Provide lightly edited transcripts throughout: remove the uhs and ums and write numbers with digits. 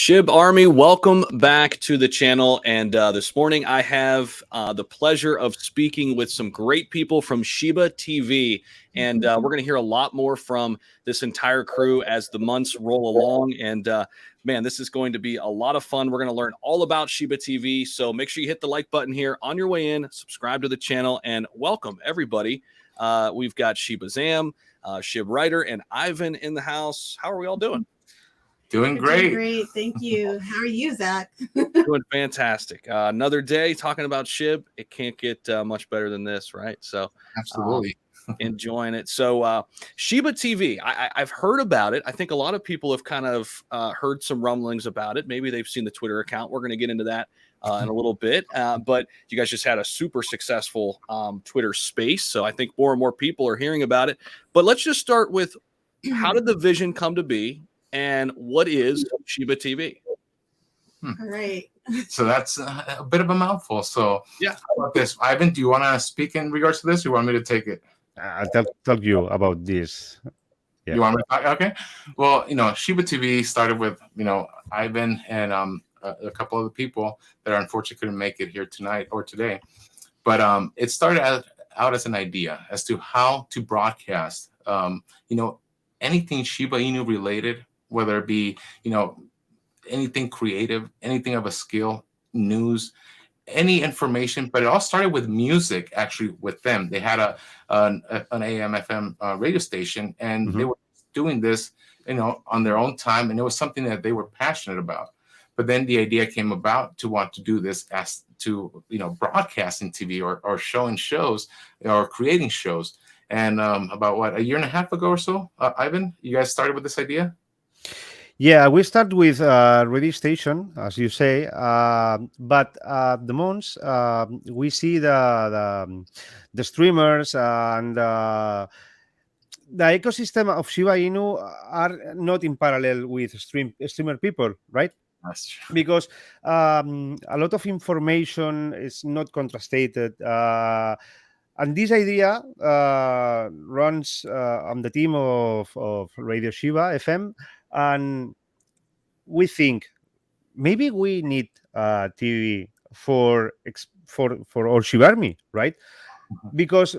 Shib Army, welcome back to the channel. And this morning I have the pleasure of speaking with some great people from Shiba TV. And we're going to hear a lot more from this entire crew as the months roll along. And man, this is going to be a lot of fun. We're going to learn all about Shiba TV. So make sure you hit the like button here on your way in, subscribe to the channel, and welcome everybody. We've got Shiba Zam, Shib Writer, and Ivan in the house. How are we all doing? Doing great. Great. Thank you. How are you, Zach? Doing fantastic. Another day talking about Shib. It can't get much better than this, right? So Absolutely. enjoying it. So Shiba TV, I've heard about it. I think a lot of people have kind of heard some rumblings about it. Maybe they've seen the Twitter account. We're going to get into that in a little bit. But you guys just had a super successful Twitter space. So I think more and more people are hearing about it. But let's just start with, how did the vision come to be? And what is Shiba TV? All right. So that's a bit of a mouthful. So yeah, how about this? Ivan, do you want to speak in regards to this, or you want me to take it? I'll tell you about this. Yeah. You want me to talk? Okay. Well, Shiba TV started with, Ivan and a couple other people that unfortunately couldn't make it here tonight or today. But it started out as an idea as to how to broadcast, anything Shiba Inu related, whether it be, anything creative, anything of a skill, news, any information. But it all started with music, actually, with them. They had an AM, FM radio station, and they were doing this, on their own time. And it was something that they were passionate about. But then the idea came about to want to do this as to, broadcasting TV or showing shows or creating shows. And about a year and a half ago or so, Ivan, you guys started with this idea? Yeah, we start with radio station, as you say, but the months we see the streamers and the ecosystem of Shiba Inu are not in parallel with streamer people, right? That's true. Because a lot of information is not contrasted. And this idea runs on the team of Radio Shiba FM, and we think maybe we need TV for our Shibarium, right? Because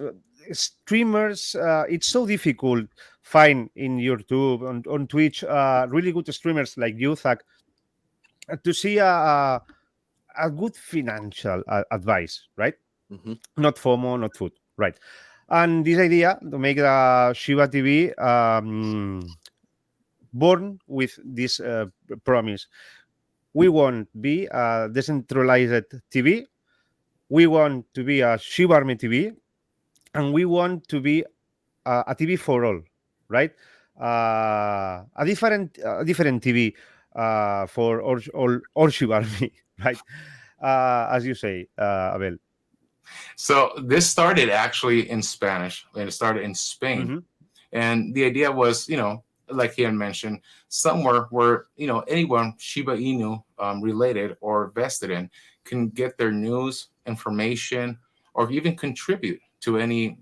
streamers, it's so difficult find in YouTube on Twitch really good streamers like you, Zach, to see a good financial advice, right? Not FOMO, not food, right? And this idea to make the Shiba TV born with this promise. We want to be a decentralized TV. We want to be a Shibarium TV, and we want to be a TV for all, right? A different TV for all Shibarium, right? As you say, Abel. So this started actually in Spanish, and it started in Spain. And the idea was, like he had mentioned, somewhere where, anyone Shiba Inu related or vested in can get their news, information, or even contribute to any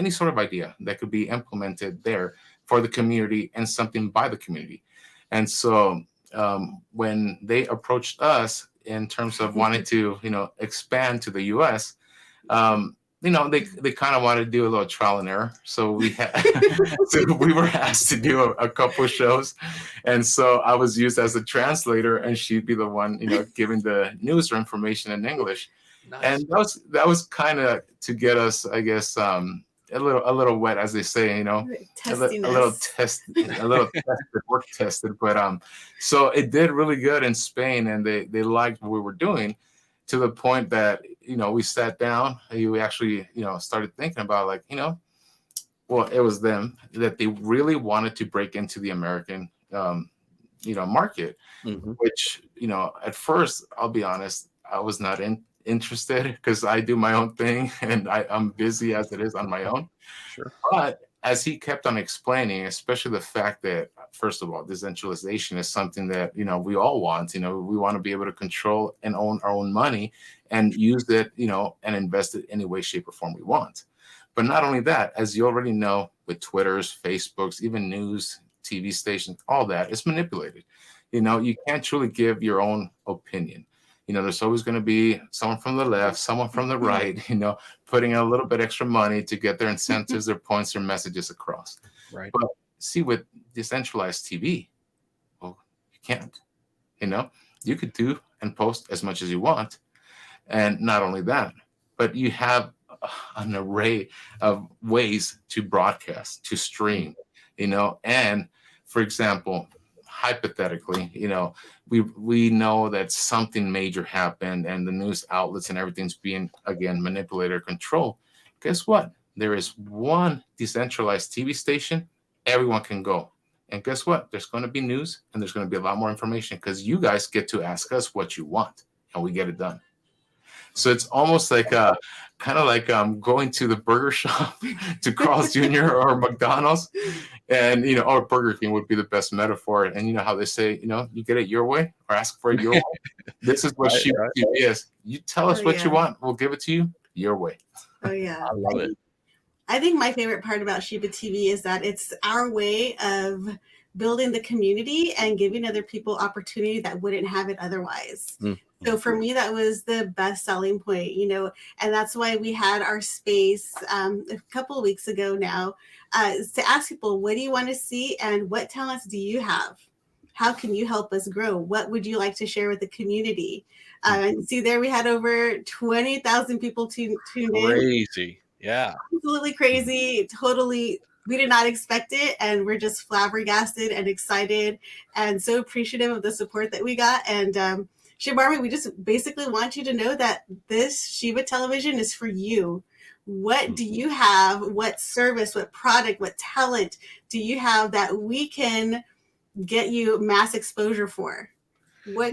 sort of idea that could be implemented there for the community and something by the community. And so when they approached us in terms of wanting to, expand to the US, they kind of wanted to do a little trial and error. So we were asked to do a couple shows. And so I was used as a translator, and she'd be the one, giving the news or information in English. Nice. And that was kind of to get us, I guess, a little wet, as they say, a little work tested. But so it did really good in Spain, and they liked what we were doing, to the point that, we sat down, we actually, started thinking about, well, it was them that they really wanted to break into the American, market, which, at first, I'll be honest, I was not interested, because I do my own thing, and I'm busy as it is on my own. Sure. But as he kept on explaining, especially the fact that, first of all, decentralization is something that, we all want. We want to be able to control and own our own money and use it, and invest it any way, shape, or form we want. But not only that, as you already know, with Twitters, Facebooks, even news, TV stations, all that is manipulated. You can't truly give your own opinion. There's always going to be someone from the left, someone from the right, putting in a little bit extra money to get their incentives, their points, their messages across. Right. But see, with decentralized TV, well, you can't. You could do and post as much as you want. And not only that, but you have an array of ways to broadcast, to stream, and for example, hypothetically, we know that something major happened and the news outlets and everything's being, again, manipulated or controlled. Guess what? There is one decentralized TV station. Everyone can go. And guess what? There's going to be news and there's going to be a lot more information because you guys get to ask us what you want and we get it done. So it's almost like kind of like going to the burger shop to Carl's Jr. or McDonald's, and or Burger King would be the best metaphor. And you know how they say, you get it your way or ask for it your way. This is what Shiba TV is. You tell us what you want, we'll give it to you your way. Oh yeah, I love it. I think my favorite part about Shiba TV is that it's our way of building the community and giving other people opportunity that wouldn't have it otherwise. So for me, that was the best selling point, and that's why we had our space a couple of weeks ago now to ask people, what do you want to see and what talents do you have? How can you help us grow? What would you like to share with the community? And see, there we had over 20,000 people tuned in. Crazy. Yeah. Absolutely crazy. Totally. We did not expect it. And we're just flabbergasted and excited and so appreciative of the support that we got. And Shibarium, we just basically want you to know that this Shiba television is for you. What do you have? What service, what product, what talent do you have that we can get you mass exposure for? What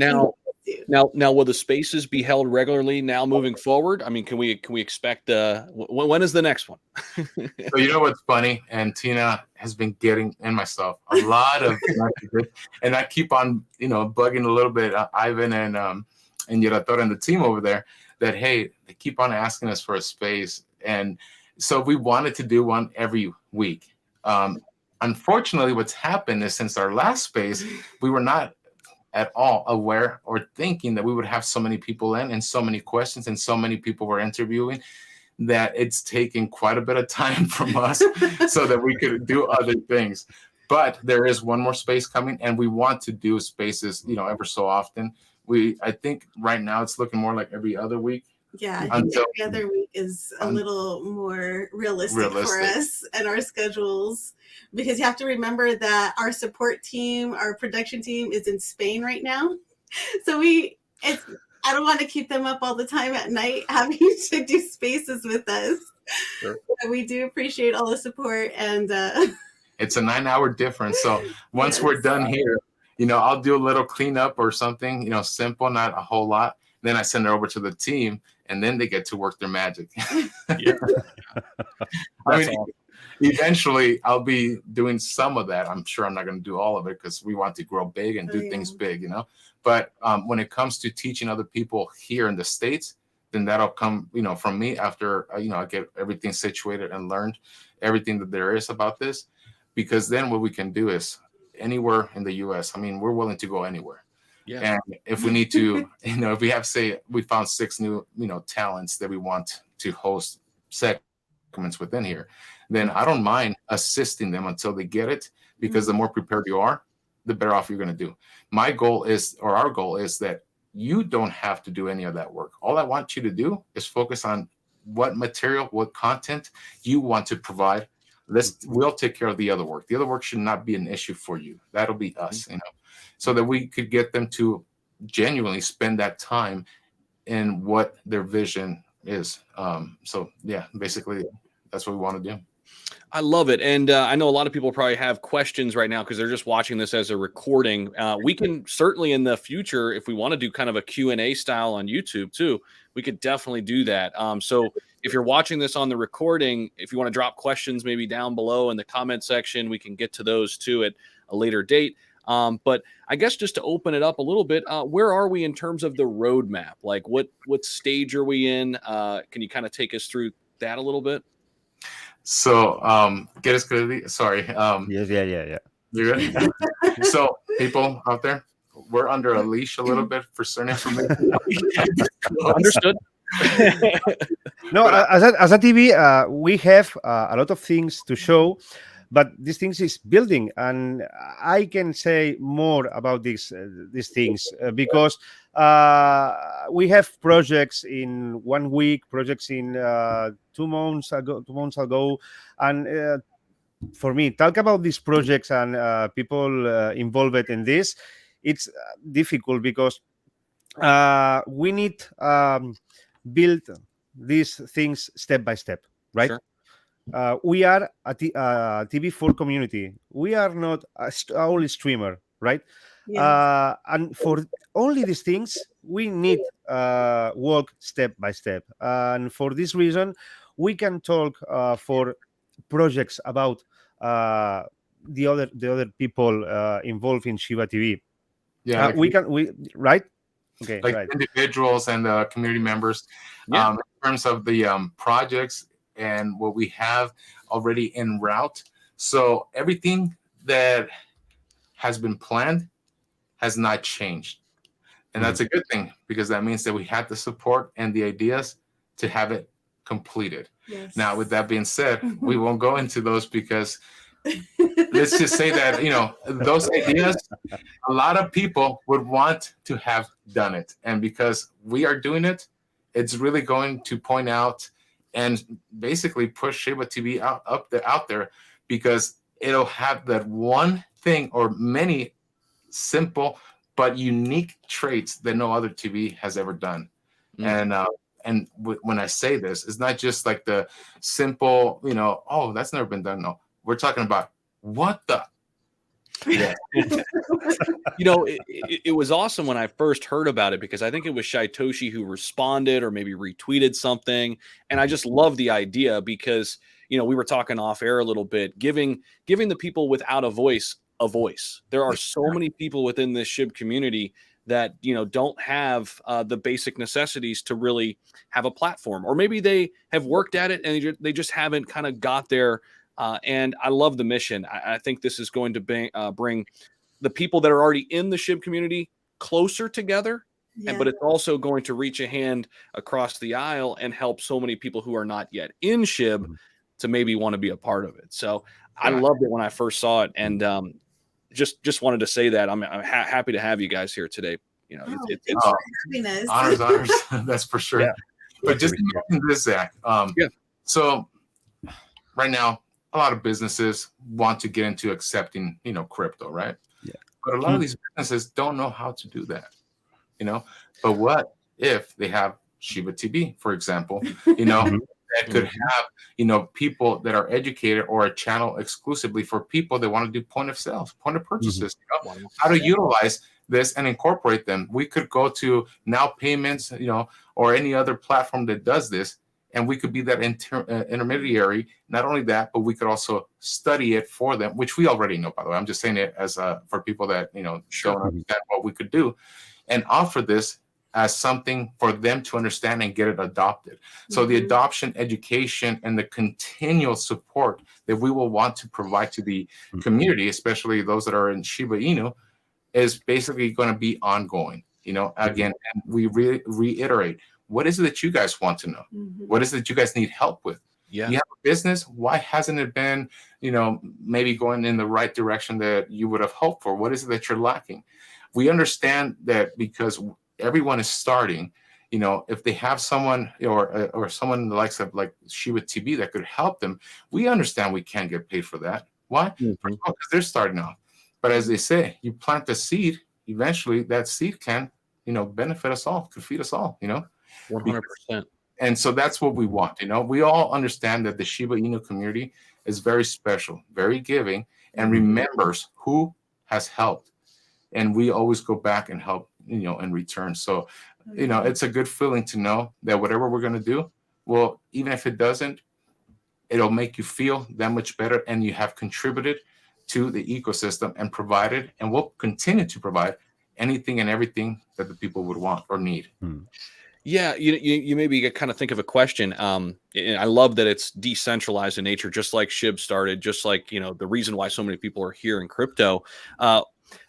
Now, will the spaces be held regularly now moving forward? I mean, can we expect when is the next one? So you know what's funny, and Tina has been getting, and myself, a lot of messages, and I keep on bugging a little bit Ivan and Yerator and the team over there that, hey, they keep on asking us for a space, and so we wanted to do one every week. Unfortunately, what's happened is since our last space, we were not at all aware or thinking that we would have so many people in and so many questions and so many people were interviewing that it's taken quite a bit of time from us so that we could do other things. But there is one more space coming and we want to do spaces, ever so often. I think right now it's looking more like every other week. Yeah, I think every other week is a little more realistic for us and our schedules, because you have to remember that our support team, our production team is in Spain right now. So I don't want to keep them up all the time at night having to do spaces with us. Sure. But we do appreciate all the support, and it's a 9-hour difference. So once we're done here, I'll do a little cleanup or something, simple, not a whole lot. Then I send it over to the team, and then they get to work their magic. Yeah. I mean, eventually I'll be doing some of that. I'm sure I'm not going to do all of it because we want to grow big and do things big, But when it comes to teaching other people here in the States, then that'll come, from me after, I get everything situated and learned everything that there is about this. Because then what we can do is anywhere in the U.S., I mean, we're willing to go anywhere. Yeah. And if we need to, if we have, say, we found 6 new, talents that we want to host segments within here, then I don't mind assisting them until they get it, because the more prepared you are, the better off you're going to do. My goal is, or our goal is, that you don't have to do any of that work. All I want you to do is focus on what material, what content you want to provide. We'll take care of the other work. The other work should not be an issue for you. That'll be us, so that we could get them to genuinely spend that time in what their vision is. So yeah, basically that's what we want to do. I love it. And I know a lot of people probably have questions right now because they're just watching this as a recording. We can certainly in the future, if we want to do kind of a Q&A style on YouTube too, we could definitely do that. So if you're watching this on the recording, if you want to drop questions maybe down below in the comment section, we can get to those too at a later date. But I guess just to open it up a little bit, where are we in terms of the roadmap? Like what stage are we in? Can you kind of take us through that a little bit? So, sorry. Yes, yeah. You're good? So people out there, we're under a leash a little bit for certain information. Understood. No, as a TV, we have a lot of things to show, but these things is building, and I can say more about these things because we have projects in 1 week, projects in 2 months ago, and for me, talk about these projects and people involved in this. It's difficult because we need build these things step by step, right? Sure. We are a TV4 community. We are not only streamer, right? Yeah. And for only these things, we need walk step by step. And for this reason, we can talk for projects about the other people involved in Shiba TV. Yeah, like, we right. Okay, like right. individuals and community members. Yeah. In terms of the projects and what we have already en route. So everything that has been planned has not changed. And that's a good thing, because that means that we have the support and the ideas to have it completed. Yes. Now, with that being said, we won't go into those because let's just say that, you know, those ideas, a lot of people would want to have done it. And because we are doing it, it's really going to point out and basically push Shiba TV out there, because it'll have that one thing or many simple but unique traits that no other TV has ever done. And when I say this, it's not just like the simple, you know, oh, that's never been done. No, we're talking about what the. Yeah. You know, it was awesome when I first heard about it, because I think it was Shaitoshi who responded or maybe retweeted something. And I just love the idea because, you know, we were talking off air a little bit, giving the people without a voice a voice. There are so many people within this SHIB community that, you know, don't have the basic necessities to really have a platform, or maybe they have worked at it and they just haven't kind of got there. And I love the mission. I think this is going to bring the people that are already in the SHIB community closer together. Yeah. But it's also going to reach a hand across the aisle and help so many people who are not yet in SHIB to maybe want to be a part of it. So I loved it when I first saw it, and just wanted to say that I'm happy to have you guys here today. You know, it's honors. That's for sure. Yeah. But just imagine this, Zach. So right now, a lot of businesses want to get into accepting, you know, crypto, right? Yeah. But a lot of these businesses don't know how to do that, you know. But what if they have Shiba TV, for example, you know, that could have, you know, people that are educated, or a channel exclusively for people that want to do point of sales, point of purchases, you know, how to utilize this and incorporate them. We could go to Now Payments, you know, or any other platform that does this, and we could be that intermediary. Not only that, but we could also study it for them, which we already know, by the way. I'm just saying it as for people that, you know, don't understand what we could do, and offer this as something for them to understand and get it adopted. So the adoption, education, and the continual support that we will want to provide to the community, especially those that are in Shiba Inu, is basically going to be ongoing. You know, again, and we reiterate, what is it that you guys want to know? What is it that you guys need help with? Yeah. You have a business. Why hasn't it been, you know, maybe going in the right direction that you would have hoped for? What is it that you're lacking? We understand that because everyone is starting, you know, if they have someone or someone in the likes of like Shiba TV that could help them, we understand we can't get paid for that. Why? Because they're starting off. But as they say, you plant the seed, eventually that seed can, you know, benefit us all, could feed us all, you know. 100%. And so that's what we want. You know, we all understand that the Shiba Inu community is very special, very giving, and remembers who has helped. And we always go back and help, you know, in return. So, you know, it's a good feeling to know that whatever we're going to do, well, even if it doesn't, it'll make you feel that much better. And you have contributed to the ecosystem and provided, and will continue to provide anything and everything that the people would want or need. Yeah, you maybe kind of think of a question. And I love that it's decentralized in nature, just like SHIB started, just like, you know, the reason why so many people are here in crypto.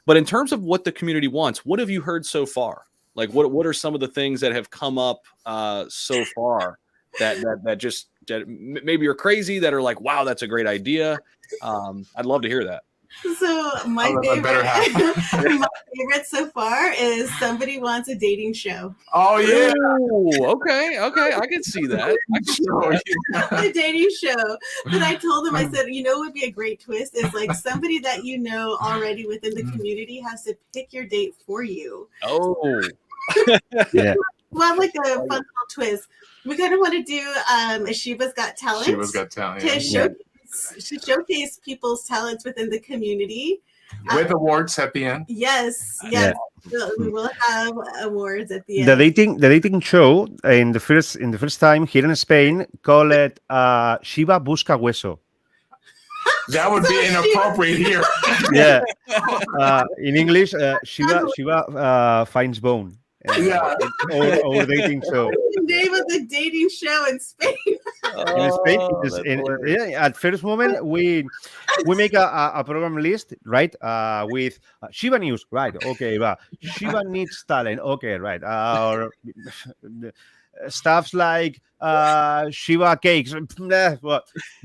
But in terms of what the community wants, what have you heard so far? Like, what are some of the things that have come up so far that maybe you're crazy, that are like, wow, that's a great idea? I'd love to hear that. So my favorite so far is somebody wants a dating show. Oh yeah. Ooh, okay, I can see that. A dating show. But I told them, I said, what would be a great twist is like somebody that you know already within the community has to pick your date for you. Oh, yeah. Well, like a fun little twist. We kind of want to do a Shiba's Got Talent. Shiba's Got Talent. To showcase people's talents within the community. With awards at the end. Yes. Yeah. We will have awards at the end. The dating show in the first time here in Spain, call it Shiba Busca Hueso. That would be inappropriate here. Yeah. In English, Shiba finds bone. Or dating show. The name of the dating show in Spain. In Spain, at first moment we make a program list, right? With Shiba News, right? Okay, but Shiba needs talent, okay, right? Or stuffs like Shiba cakes,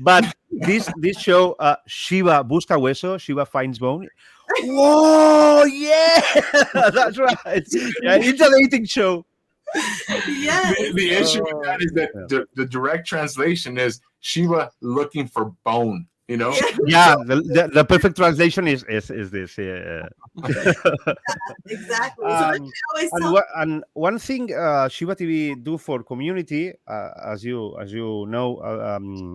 but this show, Shiba Busca Hueso, Shiba finds bone. Whoa, yeah, that's right. Yeah, it's a dating show. Yeah. The issue with that is that the direct translation is Shiba looking for bone. Yeah, the perfect translation is this. Yeah. Exactly. And one thing Shiba TV do for community, as you know,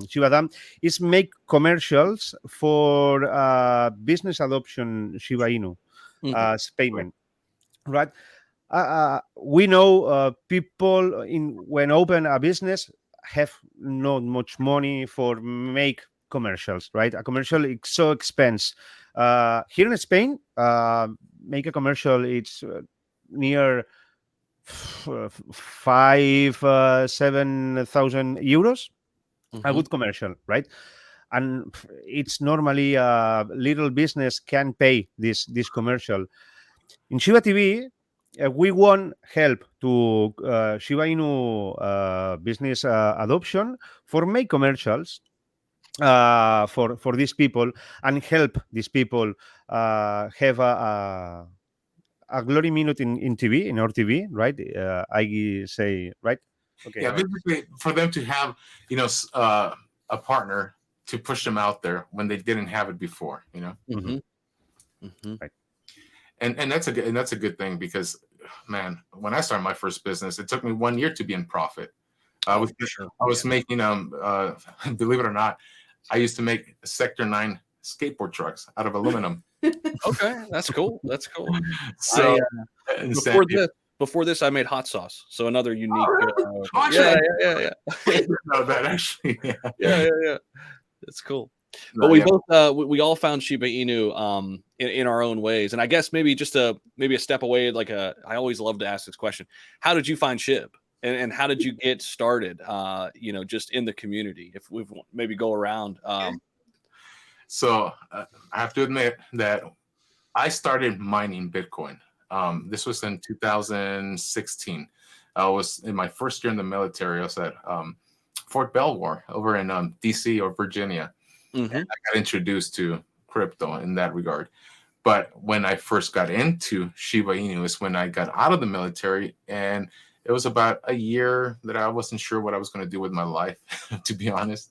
Shiba Dam, is make commercials for business adoption Shiba Inu as payment, right? We know people when open a business have not much money for make commercials, right? A commercial is so expensive. Here in Spain, make a commercial, it's near 7,000 euros. A good commercial, right? And it's normally a little business can pay this commercial. In Shiba TV, we want help to Shiba Inu business adoption for make commercials for these people and help these people have a glory minute in TV, in our TV, right? I say, right? Okay. Yeah, basically for them to have, a partner to push them out there when they didn't have it before, Right. And that's a good thing because, man, when I started my first business, it took me 1 year to be in profit. I was making believe it or not, I used to make Sector 9 skateboard trucks out of aluminum. Okay, that's cool. So before this, I made hot sauce. So another unique. Yeah. No, that actually. Yeah. That's cool. But we both we all found Shiba Inu in our own ways, and I guess maybe just a step away. I always love to ask this question: how did you find Shib? And how did you get started, just in the community? If we maybe go around. So I have to admit that I started mining Bitcoin. This was in 2016. I was in my first year in the military. I was at Fort Belvoir over in DC or Virginia. Mm-hmm. And I got introduced to crypto in that regard. But when I first got into Shiba Inu is when I got out of the military, and it was about a year that I wasn't sure what I was going to do with my life, to be honest.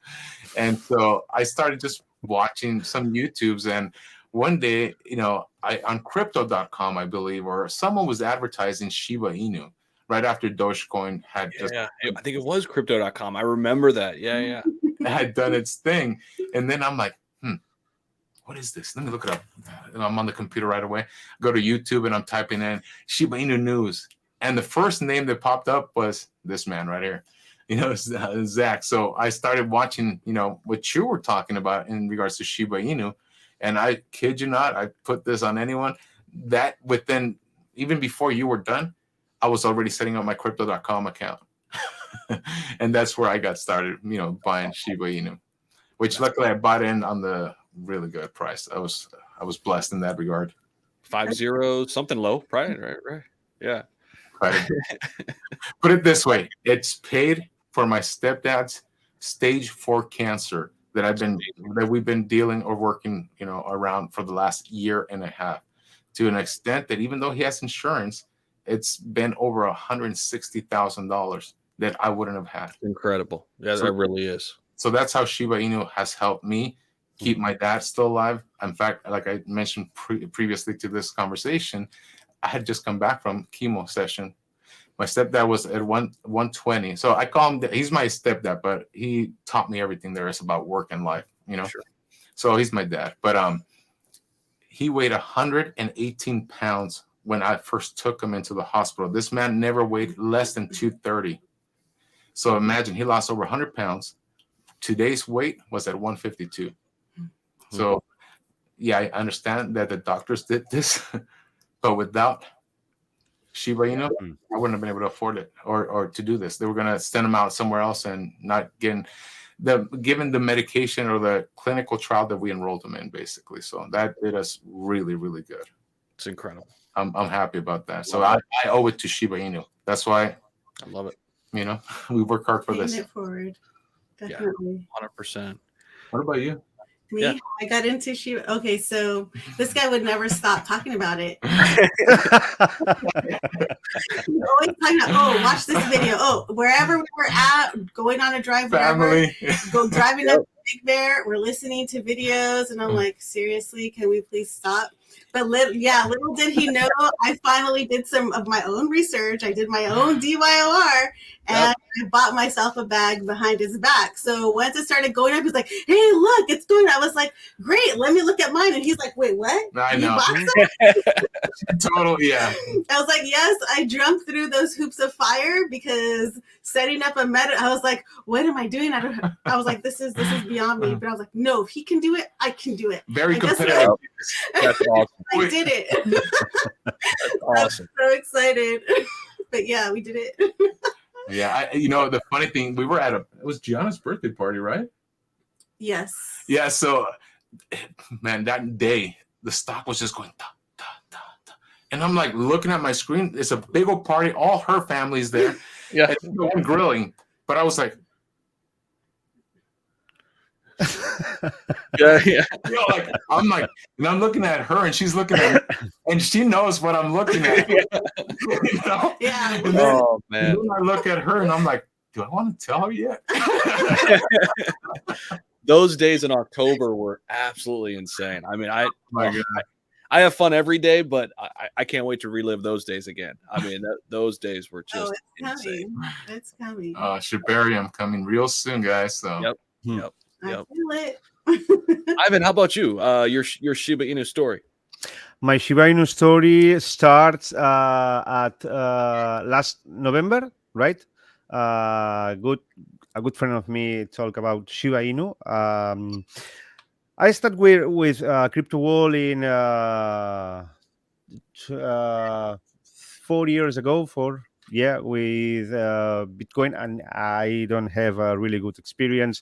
And so I started just watching some YouTubes, and one day, on crypto.com, I believe, or someone was advertising Shiba Inu right after Dogecoin had I think it was crypto.com. I remember that. Yeah. had done its thing. And then I'm like, what is this? Let me look it up. And I'm on the computer right away. Go to YouTube and I'm typing in Shiba Inu news. And the first name that popped up was this man right here, Zach. So I started watching, what you were talking about in regards to Shiba Inu. And I kid you not, I put this on anyone that within, even before you were done, I was already setting up my crypto.com account. And that's where I got started, buying Shiba Inu, which luckily I bought in on the really good price. I was blessed in that regard. 50 something low, right? Yeah. Right. Put it this way: it's paid for my stepdad's stage 4 cancer that we've been dealing or working, around for the last year and a half, to an extent that even though he has insurance, it's been over $160,000 that I wouldn't have had. Incredible. Yeah, that really is. So that's how Shiba Inu has helped me keep my dad still alive. In fact, like I mentioned previously to this conversation, I had just come back from chemo session. My stepdad was at 120. So I call him, he's my stepdad, but he taught me everything there is about work and life, Sure. So he's my dad. But he weighed 118 pounds when I first took him into the hospital. This man never weighed less than 230. So imagine, he lost over 100 pounds. Today's weight was at 152. So yeah, I understand that the doctors did this, but without Shiba Inu, I wouldn't have been able to afford it or to do this. They were going to send him out somewhere else and not given the medication or the clinical trial that we enrolled him in, basically. So that did us really, really good. It's incredible. I'm happy about that. So I owe it to Shiba Inu. That's why I love it. We work hard for this. Paying it forward. Definitely. 100%. What about you? Me, Yeah. I got into Shiba. Okay, so this guy would never stop talking about it. He's always talking about, watch this video. Wherever we were at, going on a drive, Family. driving up Big Bear, we're listening to videos, and I'm like, seriously, can we please stop? But little did he know, I finally did some of my own research. I did my own DYOR, and I bought myself a bag behind his back. So once it started going up, he's like, hey, look, it's going up. I was like, great, let me look at mine. And he's like, wait, what? I You know. bought some? Totally, yeah. I was like, yes, I jumped through those hoops of fire because setting up a meta, I was like, what am I doing? I was like, this is beyond me. But I was like, no, if he can do it, I can do it. Very I guess competitive. That's awesome. I did it. That's awesome. I'm so excited. But yeah, we did it. Yeah, the funny thing, we were at it was Gianna's birthday party, right? Yes. Yeah, so man, that day the stock was just going da, da, da, da. And I'm like looking at my screen. It's a big old party, all her family's there. Yeah. And the one grilling. But I was like, Yeah. I'm like, and I'm looking at her and she's looking at me, and she knows what I'm looking at. Yeah. And then, man. and then I look at her and I'm like, do I want to tell her yet? Those days in October were absolutely insane. I mean, I have fun every day, but I can't wait to relive those days again. I mean, those days were just insane. It's coming. Shibarium coming real soon, guys. So Yep. I feel it. Ivan, how about you? Your Shiba Inu story. My Shiba Inu story starts at last November, right? A good friend of me talk about Shiba Inu. I started with crypto wall in 4 years ago. With Bitcoin, and I don't have a really good experience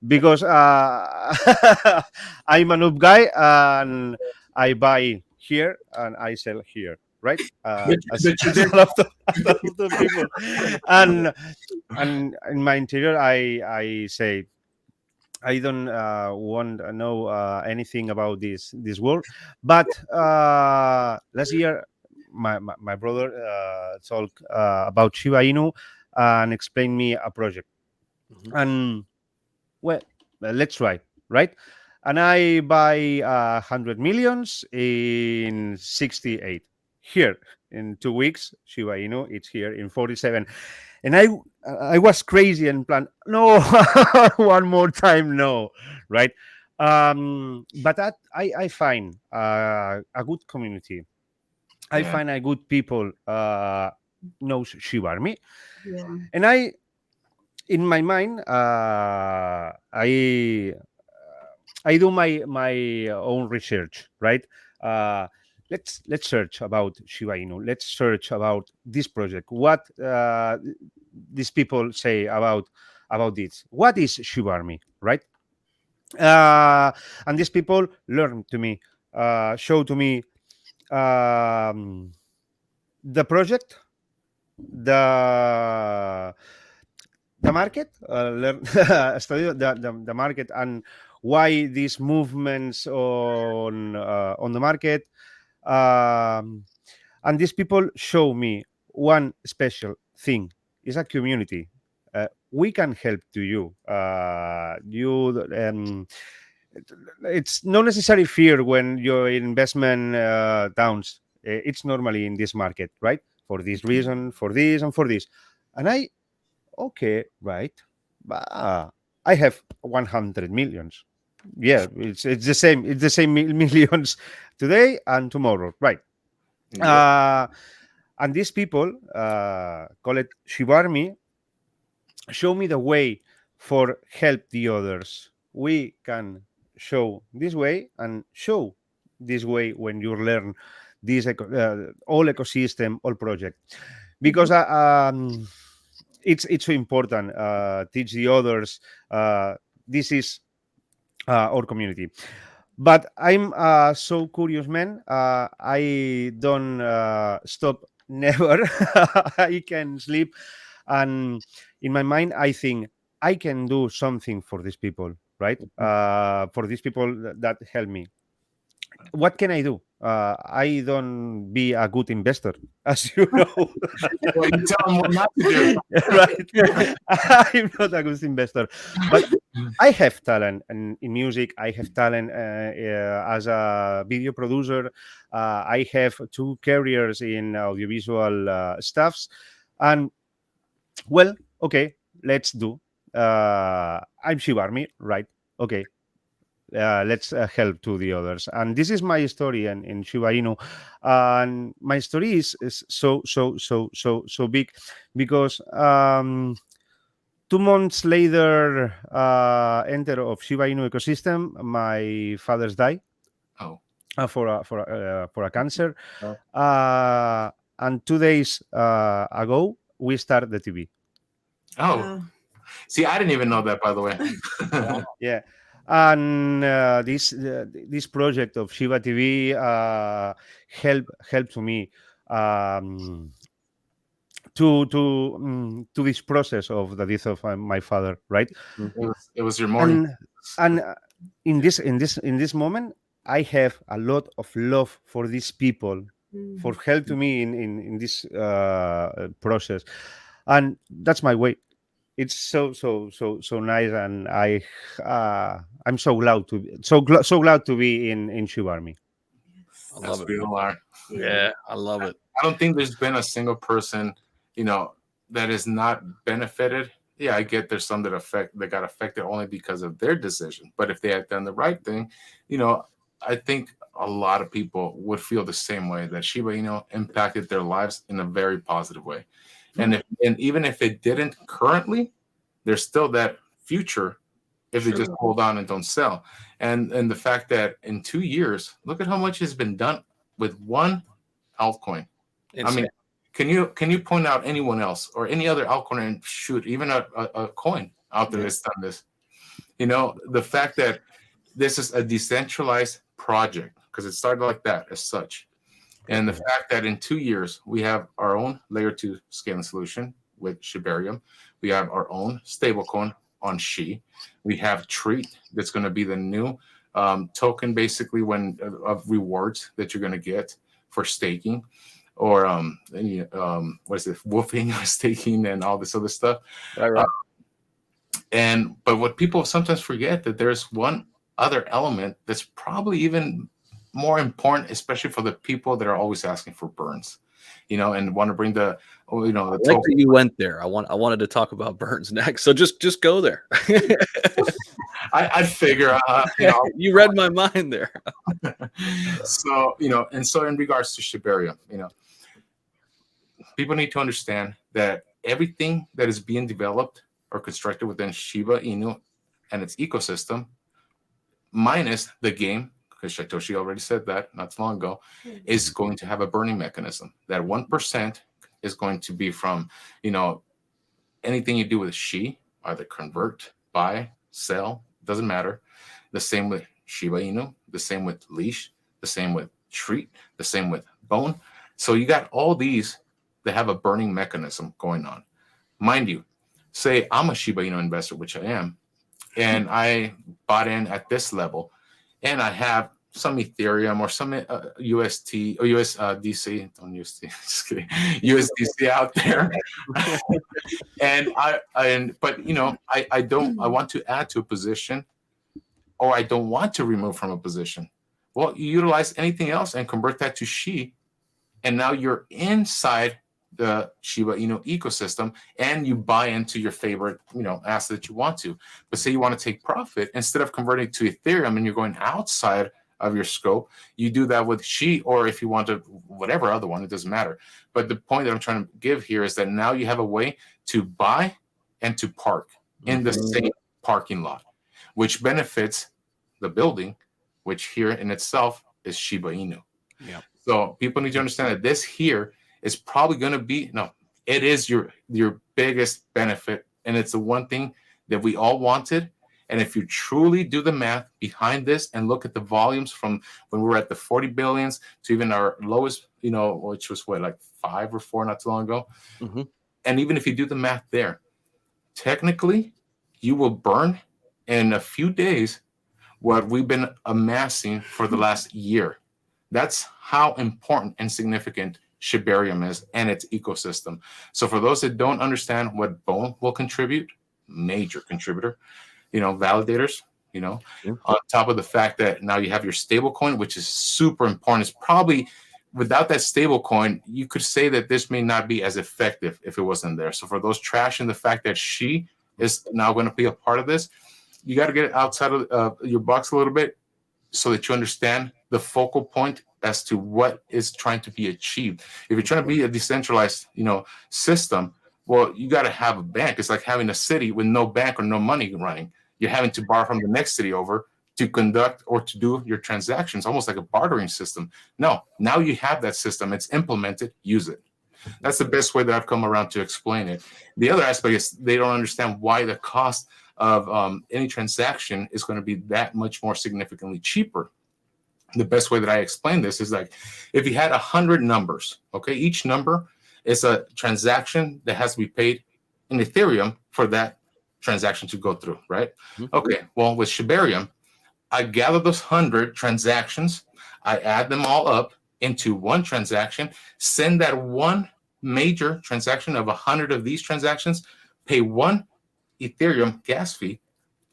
because I'm a noob guy and I buy here and I sell here, right? As a lot of people. And in my interior, I say I don't want to know anything about this world. But last year, my brother talked about Shiba Inu and explained me a project. And well, let's try, right? And I buy 100 millions in 68 here in 2 weeks. Shiba Inu, it's here in 47. And I was crazy and planned, no, one more time, no, right? But that I find a good community. I find a good people knows Shibarium. Yeah. And in my mind, I do my own research, right? Let's search about Shiba Inu. Let's search about this project. What these people say about this. What is Shibarium, right? And these people learn to me, show to me the project, the market, study the market and why these movements on the market, and these people show me one special thing: is a community. We can help to you. It's not necessary fear when your investment downs. It's normally in this market, right? For this reason, for this, and for this. And okay, right. I have 100 millions. Yeah, it's the same. It's the same millions today and tomorrow, right? And these people call it Shibarium, show me the way for help the others. We can show this way and show this way when you learn this all ecosystem, all project, because it's so important. Teach the others. This is our community. But I'm so curious, man. I don't stop. Never. I can sleep, and in my mind, I think I can do something for these people, right? For these people that help me. What can I do? I don't be a good investor, as you know. Well, you tell them what not to do. Right? I'm not a good investor, but I have talent in music. I have talent as a video producer. I have 2 careers in audiovisual stuffs, and well, okay, let's do. I'm Shibarium, right? Okay, let's help to the others. And this is my story in Shiba Inu. And my story is so big because 2 months later, enter of Shiba Inu ecosystem, my father's died. Oh. For a cancer. Oh. And 2 days ago, we started the TV. Oh. See, I didn't even know that, by the way. Yeah. And this project of Shiba TV helped to me to this process of the death of my father, right? It was your morning. And in this moment, I have a lot of love for these people, for help to me in this process, and that's my way. It's so nice, and I'm so glad to be in Shibarium. I love it. Yeah, I love it. I don't think there's been a single person, that has not benefited. Yeah, I get there's some that got affected only because of their decision. But if they had done the right thing, I think a lot of people would feel the same way, that Shiba Inu impacted their lives in a very positive way. And even if it didn't currently, there's still that future if they just hold on and don't sell. And the fact that in 2 years, look at how much has been done with one altcoin. Insane. I mean, can you point out anyone else or any other altcoin and shoot even a coin out there that's done this? The fact that this is a decentralized project, because it started like that as such. And the fact that in 2 years, we have our own layer 2 scaling solution with Shibarium. We have our own stablecoin on Shi. We have Treat, that's going to be the new token, basically, of rewards that you're going to get for staking, or what is it, woofing or staking and all this other stuff. Right. But what people sometimes forget, that there's one other element that's probably even more important, especially for the people that are always asking for burns, and want to bring the I like that you went there. I wanted to talk about burns next, so just go there. I figure you read my mind there. So in regards to Shibarium, people need to understand that everything that is being developed or constructed within Shiba Inu and its ecosystem, minus the game, because Satoshi already said that not too long ago, is going to have a burning mechanism. That 1% is going to be from, anything you do with Shi, either convert, buy, sell, doesn't matter. The same with Shiba Inu, the same with Leash, the same with treat, the same with bone. So you got all these that have a burning mechanism going on. Mind you, say I'm a Shiba Inu investor, which I am, and I bought in at this level, and I have some Ethereum or some UST or USDC, don't UST, just kidding, USDC out there. But you know, I want to add to a position, or I don't want to remove from a position. Well, you utilize anything else and convert that to SHI, and now you're inside the Shiba Inu ecosystem, and you buy into your favorite, you know, asset that you want to. But say you want to take profit, instead of converting to Ethereum and you're going outside of your scope, you do that with SHI, or if you want to, whatever other one, it doesn't matter. But the point that I'm trying to give here is that now you have a way to buy and to park in the same parking lot, which benefits the building, which here in itself is Shiba Inu. Yeah. So people need to understand that this here is probably going to be, no, it is your biggest benefit. And it's the one thing that we all wanted. And if you truly do the math behind this and look at the volumes from when we were at the 40 billions to even our lowest, you know, which was what, like 5 or 4 not too long ago. Mm-hmm. And even if you do the math there, technically you will burn in a few days what we've been amassing for the last year. That's how important and significant Shibarium is and its ecosystem. So for those that don't understand what Bone will contribute, major contributor, you know, validators, you know, on top of the fact that now you have your stable coin, which is super important. It's probably, without that stable coin, you could say that this may not be as effective if it wasn't there. So for those trashing the fact that SHI is now going to be a part of this, you got to get outside of your box a little bit so that you understand the focal point as to what is trying to be achieved. If you're trying to be a decentralized, you know, system, well, you got to have a bank. It's like having a city with no bank or no money running. You're having to borrow from the next city over to conduct or to do your transactions, almost like a bartering system. No, now you have that system. It's implemented. Use it. That's the best way that I've come around to explain it. The other aspect is they don't understand why the cost of any transaction is going to be that much more significantly cheaper. The best way that I explain this is like, if you had 100 numbers, okay, each number is a transaction that has to be paid in Ethereum for that transaction to go through, right? Mm-hmm. Okay, well, with Shibarium, I gather those 100 transactions, I add them all up into one transaction, send that one major transaction of 100 of these transactions, pay one Ethereum gas fee,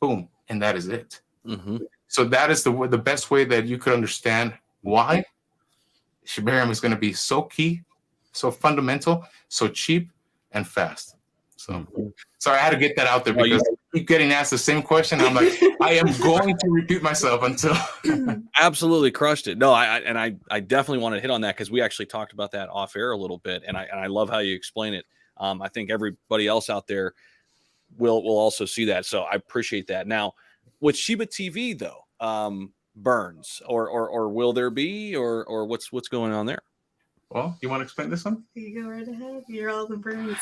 boom, and that is it. Mm-hmm. So that is the best way that you could understand why Shibarium is going to be so key, so fundamental, so cheap, and fast. So sorry, I had to get that out there because I keep getting asked the same question. I'm like, I am going to repeat myself until absolutely crushed it. No, I definitely want to hit on that because we actually talked about that off air a little bit, and I love how you explain it. I think everybody else out there will also see that. So I appreciate that. Now, with Shiba TV though, burns or will there be or what's going on there? Well, you want to explain this one? You go right ahead. You're all the burns.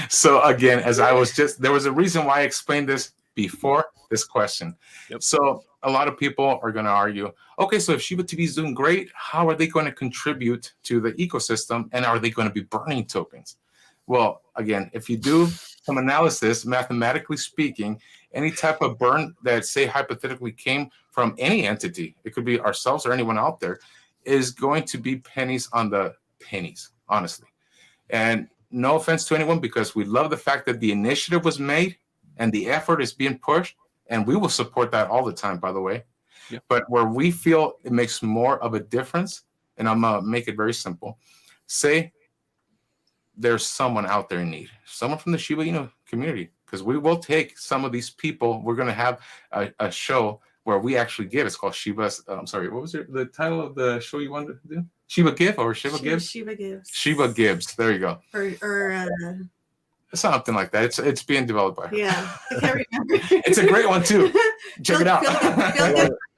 So again, as I was there was a reason why I explained this before this question. Yep. So a lot of people are going to argue, okay, so if Shiba TV is doing great, how are they going to contribute to the ecosystem, and are they going to be burning tokens? Well, again, if you do some analysis, mathematically speaking, any type of burn that, say, hypothetically came from any entity, it could be ourselves or anyone out there, is going to be pennies on the pennies, honestly. And no offense to anyone, because we love the fact that the initiative was made and the effort is being pushed, and we will support that all the time, by the way. Yeah. But where we feel it makes more of a difference, and I'm going to make it very simple, say there's someone out there in need, someone from the Shiba Inu community, because we will take some of these people. We're going to have a show where we actually give. It's called Shiba's. I'm sorry, what was the title of the show you wanted to do? Shiba Give or Shiba Gives? Shiba Gives. Shiba Gives. There you go. Or something like that. It's being developed by her. Yeah, I can't remember. It's a great one too. Check it out.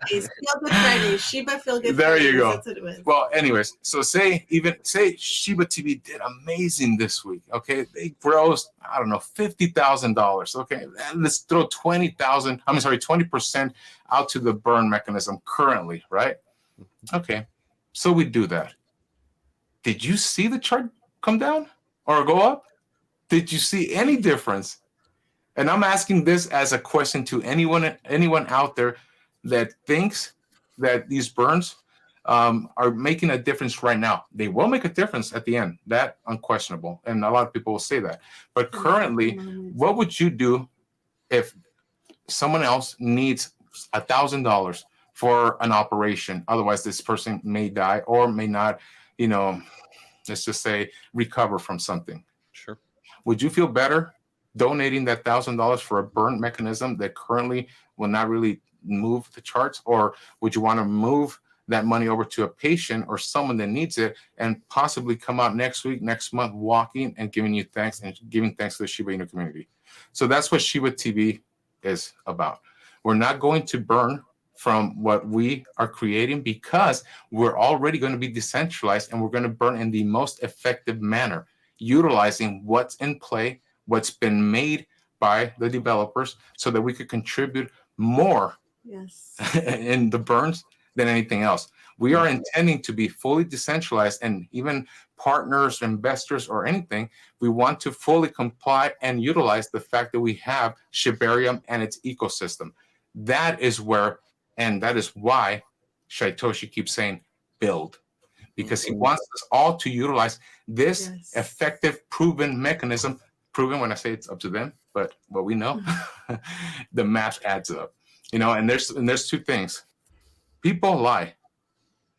Feel Good Fridays. Shiba Feel Good there Fridays. You go. That's what it was. Well, anyways, so say Shiba TV did amazing this week. Okay, they grossed, I don't know, $50,000. Okay, let's throw 20% out to the burn mechanism currently, right? Okay, so we do that. Did you see the chart come down or go up? Did you see any difference? And I'm asking this as a question to anyone out there that thinks that these burns are making a difference right now. They will make a difference at the end, that unquestionable. And a lot of people will say that. But currently, what would you do if someone else needs $1,000 for an operation? Otherwise, this person may die or may not, let's just say, recover from something. Sure. Would you feel better donating that $1,000 for a burn mechanism that currently will not really move the charts, or would you want to move that money over to a patient or someone that needs it and possibly come out next week, next month, walking and giving you thanks and giving thanks to the Shiba Inu community? So that's what Shiba TV is about. We're not going to burn from what we are creating because we're already going to be decentralized, and we're going to burn in the most effective manner, utilizing what's in play, what's been made by the developers, so that we could contribute more in the burns than anything else. We are intending to be fully decentralized, and even partners, investors, or anything, we want to fully comply and utilize the fact that we have Shibarium and its ecosystem. That is where, and that is why Shaitoshi keeps saying build, because he wants us all to utilize this effective, proven mechanism. Proven when I say it's up to them, but what we know, the math adds up. And there's two things. People lie,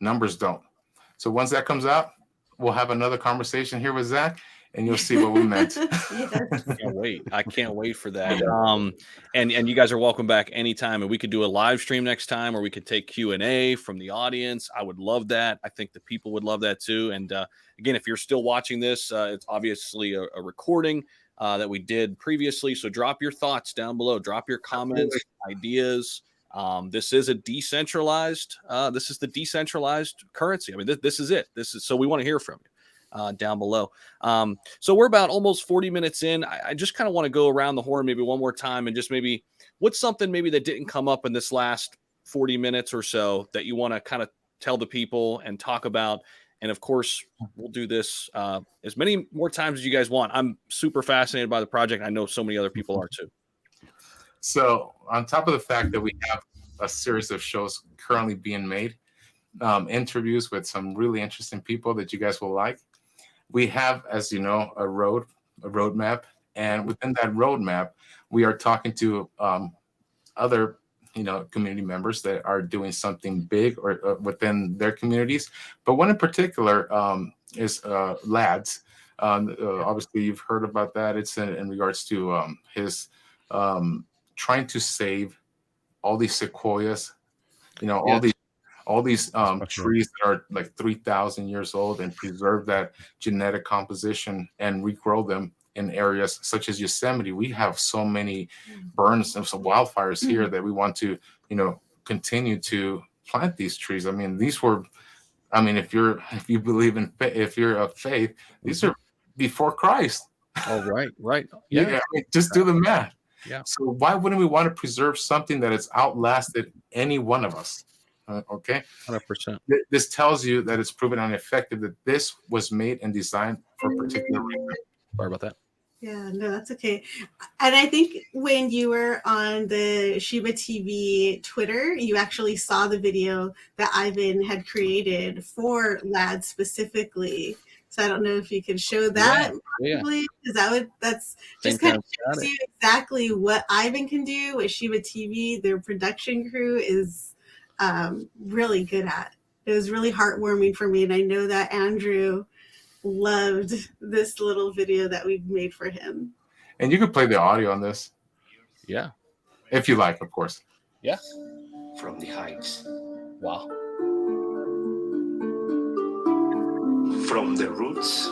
numbers don't. So once that comes out, we'll have another conversation here with Zach, and you'll see what we meant. I can't wait for that. And you guys are welcome back anytime, and we could do a live stream next time, or we could take Q&A from the audience. I would love that. I think the people would love that too. And again, if you're still watching this, it's obviously a recording that we did previously. So drop your thoughts down below. Drop your comments, ideas. This is a decentralized. This is the decentralized currency. I mean, this is it. So we want to hear from you down below. So we're about almost 40 minutes in. I just kind of want to go around the horn maybe one more time, and just maybe what's something maybe that didn't come up in this last 40 minutes or so that you want to kind of tell the people and talk about. And of course, we'll do this as many more times as you guys want. I'm super fascinated by the project. I know so many other people are too. So on top of the fact that we have a series of shows currently being made, interviews with some really interesting people that you guys will like, we have, as you know, a roadmap. And within that roadmap, we are talking to other community members that are doing something big or within their communities. But one in particular is LADS. Obviously, you've heard about that. It's in regards to his trying to save all these sequoias, all these trees that are like 3,000 years old, and preserve that genetic composition and regrow them in areas such as Yosemite. We have so many burns and some wildfires here that we want to, continue to plant these trees. I mean, if you believe in, if you're of faith, these are before Christ. Oh, right. Yeah. Just do the math. Yeah. So why wouldn't we want to preserve something that has outlasted any one of us? Okay. 100%. This tells you that it's proven ineffective, that this was made and designed for a particular reason. Sorry about that. Yeah, no, that's okay. And I think when you were on the Shiba TV Twitter, you actually saw the video that Ivan had created for LAD specifically. So I don't know if you could show that, because that's just kind of shows you exactly what Ivan can do, what Shiba TV, their production crew is really good at. It was really heartwarming for me, and I know that Andrew loved this little video that we've made for him. And you could play the audio on this. Yeah. If you like, of course. Yeah. From the heights. Wow. From the roots,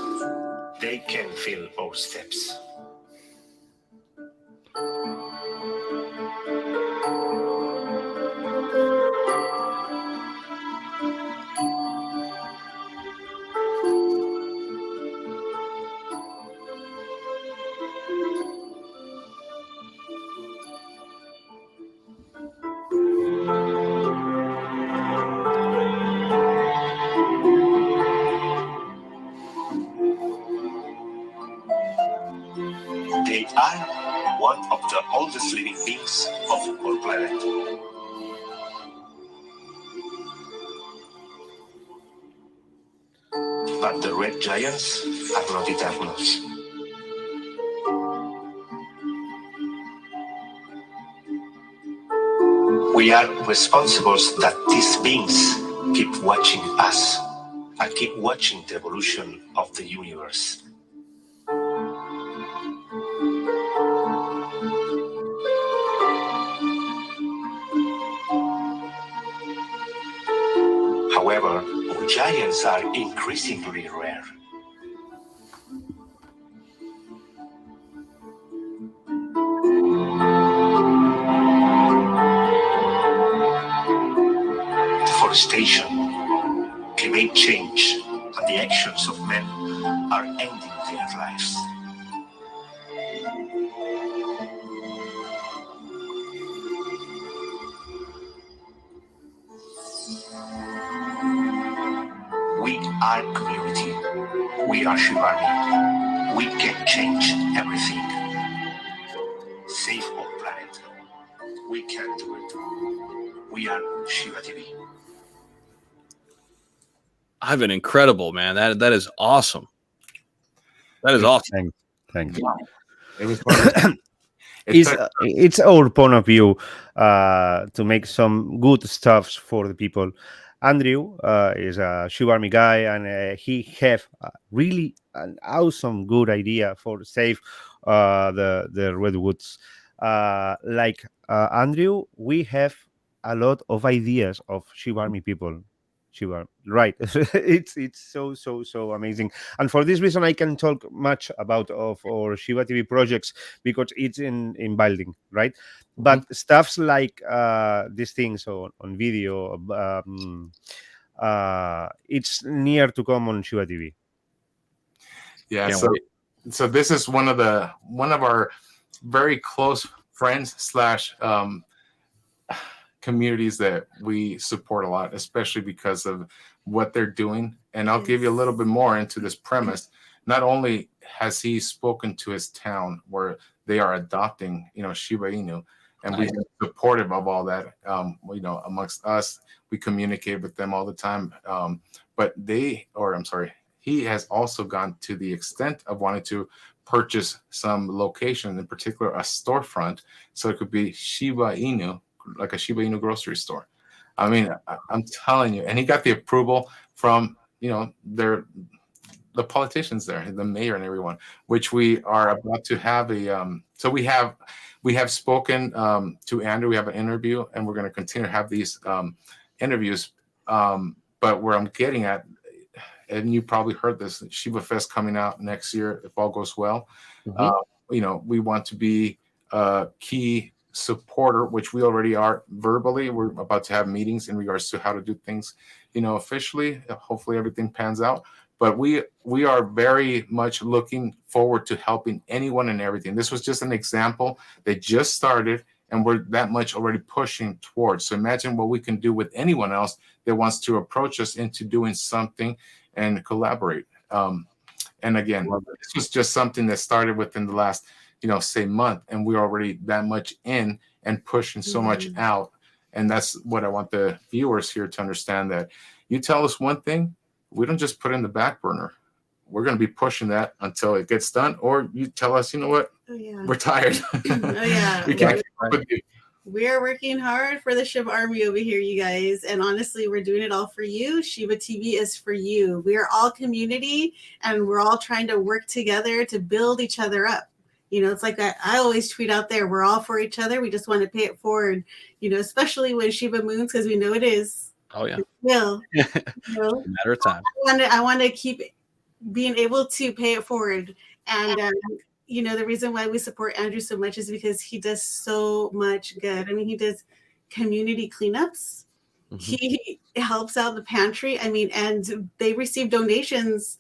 they can feel our steps. one of the oldest living beings of our planet. But the red giants are not eternals. We are responsible that these beings keep watching us and keep watching the evolution of the universe. However, giants are increasingly rare. Deforestation, climate change, and the actions of men are ending their lives. We are community. We are Shibarium. We can change everything. Save our planet. We can do it. We are Shiba TV. I've been incredible, man. That is awesome. That is awesome. Thanks. It was fun. It's our point of view to make some good stuff for the people. Andrew is a Shibarium guy, and he have really an awesome good idea for save the redwoods. Like Andrew, we have a lot of ideas of Shibarium people. Shiba, right? it's so amazing, and for this reason, I can talk much about of our Shiba TV projects because it's in building, right? But stuffs like these things on video, it's near to come on Shiba TV. Yeah. So this is one of our very close friends slash communities that we support a lot, especially because of what they're doing. And I'll give you a little bit more into this premise. Not only has he spoken to his town where they are adopting, Shiba Inu, and we're supportive of all that. Amongst us, we communicate with them all the time. But he has also gone to the extent of wanting to purchase some location, in particular a storefront, so it could be Shiba Inu, like a Shiba Inu grocery store. I mean, I'm telling you, and he got the approval from the politicians there, the mayor and everyone, which we are about to have so we have spoken to Andrew. We have an interview, and we're going to continue to have these interviews. But where I'm getting at, and you probably heard this, Shiba Fest coming out next year if all goes well. We want to be a key supporter, which we already are verbally. We're about to have meetings in regards to how to do things, officially. Hopefully everything pans out. But we are very much looking forward to helping anyone and everything. This was just an example. They just started, and we're that much already pushing towards. So imagine what we can do with anyone else that wants to approach us into doing something and collaborate. And again, this was just something that started within the last, say month, and we're already that much in and pushing so much out. And that's what I want the viewers here to understand, that you tell us one thing, we don't just put it in the back burner. We're going to be pushing that until it gets done, or you tell us, you know what, we're tired. We can't keep up with you. We are working hard for the Shiba Army over here, you guys. And honestly, we're doing it all for you. Shiba TV is for you. We are all community, and we're all trying to work together to build each other up. It's like I always tweet out there, we're all for each other. We just want to pay it forward, especially when Shiba moons, because we know it is. Oh, yeah. It will. Matter of time. I want to keep being able to pay it forward. And, the reason why we support Andrew so much is because he does so much good. I mean, he does community cleanups. He helps out the pantry. I mean, and they receive donations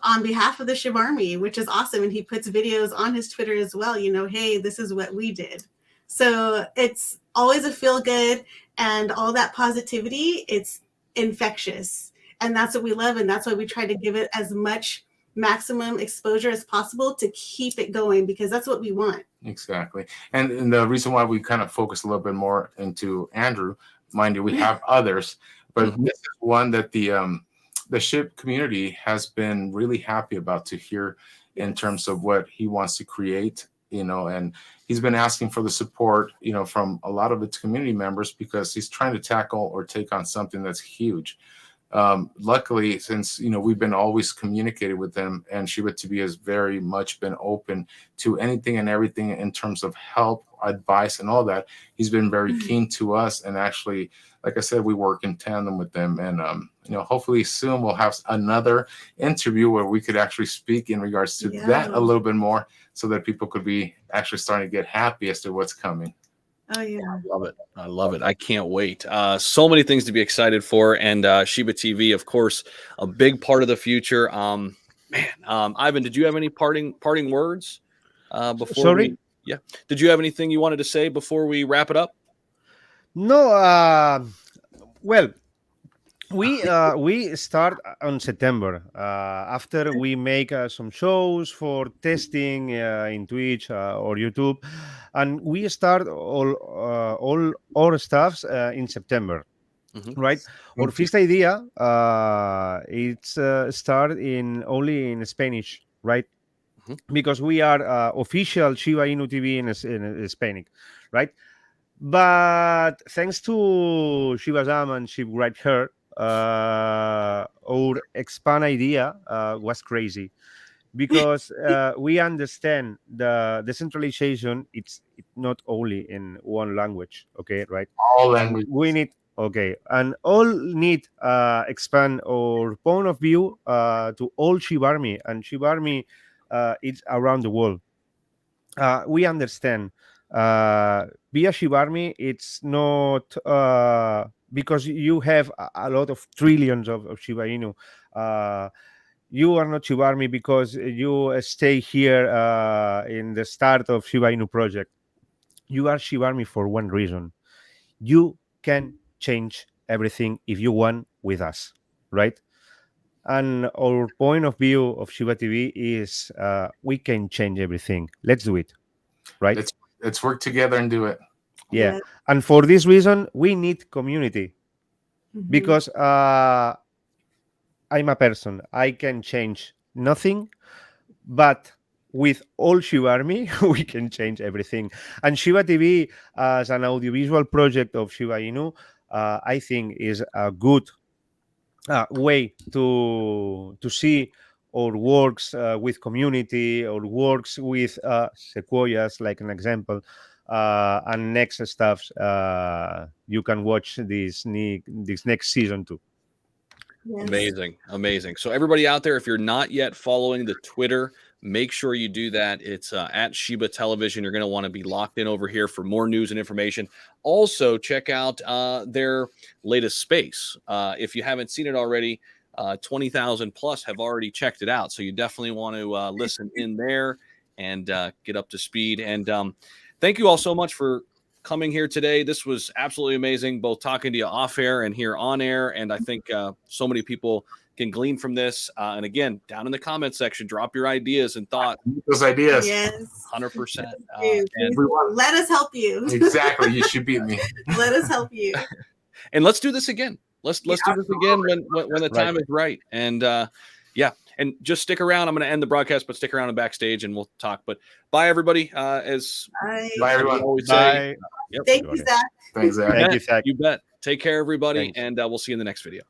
on behalf of the Shiba Army, which is awesome. And he puts videos on his Twitter as well. Hey, this is what we did. So it's always a feel good, and all that positivity, it's infectious. And that's what we love. And that's why we try to give it as much maximum exposure as possible to keep it going, because that's what we want. Exactly. And the reason why we kind of focus a little bit more into Andrew, mind you, we have others, but this is one that the SHIB community has been really happy about to hear in terms of what he wants to create, and he's been asking for the support, from a lot of its community members, because he's trying to tackle or take on something that's huge. Luckily, since we've been always communicating with them, and Shiba TV has very much been open to anything and everything in terms of help, advice, and all that. He's been very keen to us, and actually, like I said, we work in tandem with them. And hopefully soon we'll have another interview where we could actually speak in regards to that a little bit more, so that people could be actually starting to get happy as to what's coming. Oh yeah, I love it. I love it. I can't wait. So many things to be excited for, and Shiba TV, of course, a big part of the future. Ivan, did you have any parting words before? Sorry? Yeah. Did you have anything you wanted to say before we wrap it up? No. Well, we start on September after we make some shows for testing in Twitch or YouTube, and we start all our stuffs in September. Right. Our first idea it's start only in Spanish, right? Because we are official Shiba Inu TV in Hispanic, right? But thanks to Shiba Jam and Shib right here, our expand idea was crazy, because we understand the decentralization. It's not only in one language, okay, right? All languages. We need and all need expand our point of view to all Shibarmi, and Shibarmi it's around the world. We understand via Shibarmi, it's not because you have a lot of trillions of Shiba Inu. You are not Shibarmi because you stay here in the start of Shiba Inu project. You are Shibarmi for one reason. You can change everything if you want with us, right? And our point of view of Shiba TV is we can change everything. Let's do it, right? Let's work together and do it. Yeah. And for this reason, we need community, because I'm a person. I can change nothing, but with all Shibarmi, we can change everything. And Shiba TV, as an audiovisual project of Shiba Inu, I think is a good way to see our works with community, or works with sequoias, like an example, and next stuff. You can watch this next season too. Yes. Amazing. So everybody out there, if you're not yet following the Twitter, make sure you do that. It's at Shiba Television. You're going to want to be locked in over here for more news and information. Also, check out their latest space. If you haven't seen it already, 20,000 plus have already checked it out. So you definitely want to listen in there and get up to speed. And thank you all so much for coming here today. This was absolutely amazing, both talking to you off air and here on air. And I think so many people can glean from this. And again, down in the comment section, drop your ideas and thoughts. Those ideas. Yes. 100%. And let us help you. Exactly. You should beat me. Let us help you. And let's do this again. Let's do this again when the time is right. And and just stick around. I'm going to end the broadcast, but stick around and backstage and we'll talk. But bye, everybody. Bye, everyone. Bye. Thank you, Zach. Thanks, Zach. Thank you, Zach. You bet. Take care, everybody. Thanks. And we'll see you in the next video.